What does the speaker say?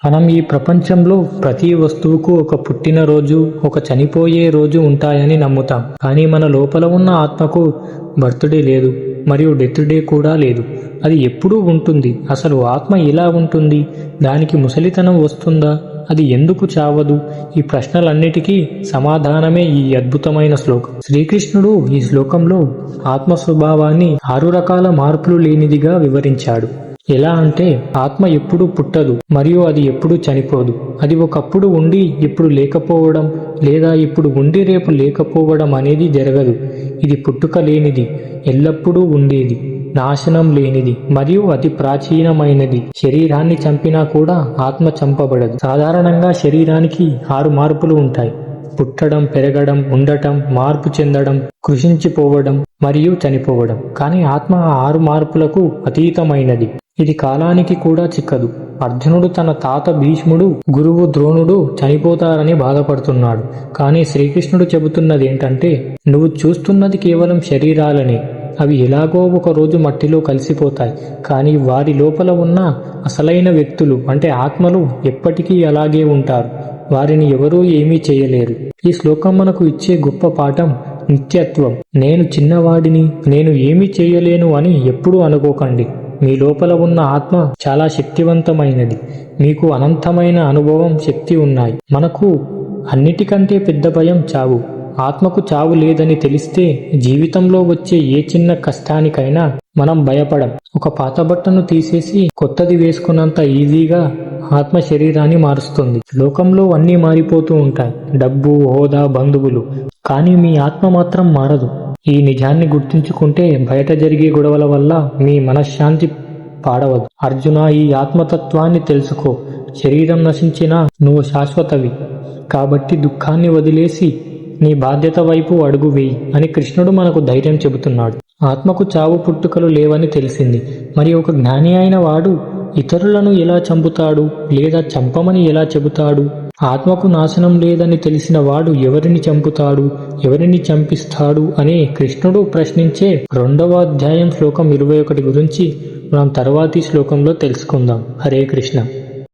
మనం ఈ ప్రపంచంలో ప్రతి వస్తువుకు ఒక పుట్టినరోజు, ఒక చనిపోయే రోజు ఉంటాయని నమ్ముతాం. కానీ మన లోపల ఉన్న ఆత్మకు బర్త్డే లేదు, మరియు డెత్ డే కూడా లేదు. అది ఎప్పుడూ ఉంటుంది. అసలు ఆత్మ ఎలా ఉంటుంది? దానికి ముసలితనం వస్తుందా? అది ఎందుకు చావదు? ఈ ప్రశ్నలన్నిటికీ సమాధానమే ఈ అద్భుతమైన శ్లోకం. శ్రీకృష్ణుడు ఈ శ్లోకంలో ఆత్మ స్వభావాన్ని 6 రకాల మార్పులు లేనిదిగా వివరించాడు. ఎలా అంటే, ఆత్మ ఎప్పుడూ పుట్టదు మరియు అది ఎప్పుడూ చనిపోదు. అది ఒకప్పుడు ఉండి ఇప్పుడు లేకపోవడం, లేదా ఇప్పుడు ఉండి రేపు లేకపోవడం అనేది జరగదు. ఇది పుట్టుక లేనిది, ఎల్లప్పుడూ ఉండేది, నాశనం లేనిది మరియు అతి ప్రాచీనమైనది. శరీరాన్ని చంపినా కూడా ఆత్మ చంపబడదు. సాధారణంగా శరీరానికి 6 మార్పులు ఉంటాయి: పుట్టడం, పెరగడం, ఉండటం, మార్పు చెందడం, కృషించిపోవడం మరియు చనిపోవడం. కానీ ఆత్మ ఆ 6 మార్పులకు అతీతమైనది. ఇది కాలానికి కూడా చిక్కదు. అర్జునుడు తన తాత భీష్ముడు, గురువు ద్రోణుడు చనిపోతారని బాధపడుతున్నాడు. కానీ శ్రీకృష్ణుడు చెబుతున్నది ఏంటంటే, నువ్వు చూస్తున్నది కేవలం శరీరాలనే. అవి ఎలాగో ఒక రోజు మట్టిలో కలిసిపోతాయి. కానీ వారి లోపల ఉన్న అసలైన వ్యక్తులు అంటే ఆత్మలు ఎప్పటికీ అలాగే ఉంటారు. వారిని ఎవరూ ఏమీ చేయలేరు. ఈ శ్లోకం మనకు ఇచ్చే గొప్ప పాఠం నిత్యత్వం. నేను చిన్నవాడిని, నేను ఏమీ చేయలేను అని ఎప్పుడూ అనుకోకండి. మీ లోపల ఉన్న ఆత్మ చాలా శక్తివంతమైనది. మీకు అనంతమైన అనుభవం, శక్తి ఉన్నాయి. మనకు అన్నిటికంటే పెద్ద భయం చావు. ఆత్మకు చావు లేదని తెలిస్తే జీవితంలో వచ్చే ఏ చిన్న కష్టానికైనా మనం భయపడం. ఒక పాత బట్టను తీసేసి కొత్తది వేసుకున్నంత ఈజీగా ఆత్మ శరీరాన్ని మారుస్తుంది. లోకంలో అన్నీ మారిపోతూ ఉంటాయి: డబ్బు, హోదా, బంధువులు. కానీ మీ ఆత్మ మాత్రం మారదు. ఈ నిజాన్ని గుర్తుంచుకుంటే బయట జరిగే గొడవల వల్ల మీ మనశ్శాంతి పాడవదు. అర్జున, ఈ ఆత్మతత్వాన్ని తెలుసుకో. శరీరం నశించినా నువ్వు శాశ్వతవి. కాబట్టి దుఃఖాన్ని వదిలేసి నీ బాధ్యత వైపు అడుగు వేయి అని కృష్ణుడు మనకు ధైర్యం చెబుతున్నాడు. ఆత్మకు చావు పుట్టుకలు లేవని తెలిసింది. మరి ఒక జ్ఞాని అయిన వాడు ఇతరులను ఎలా చంపుతాడు, లేదా చంపమని ఎలా చెబుతాడు? ఆత్మకు నాశనం లేదని తెలిసిన వాడు ఎవరిని చంపుతాడు, ఎవరిని చంపిస్తాడు అని కృష్ణుడు ప్రశ్నించే 2వ అధ్యాయం శ్లోకం 21 గురించి మనం తర్వాతి శ్లోకంలో తెలుసుకుందాం. హరే కృష్ణ.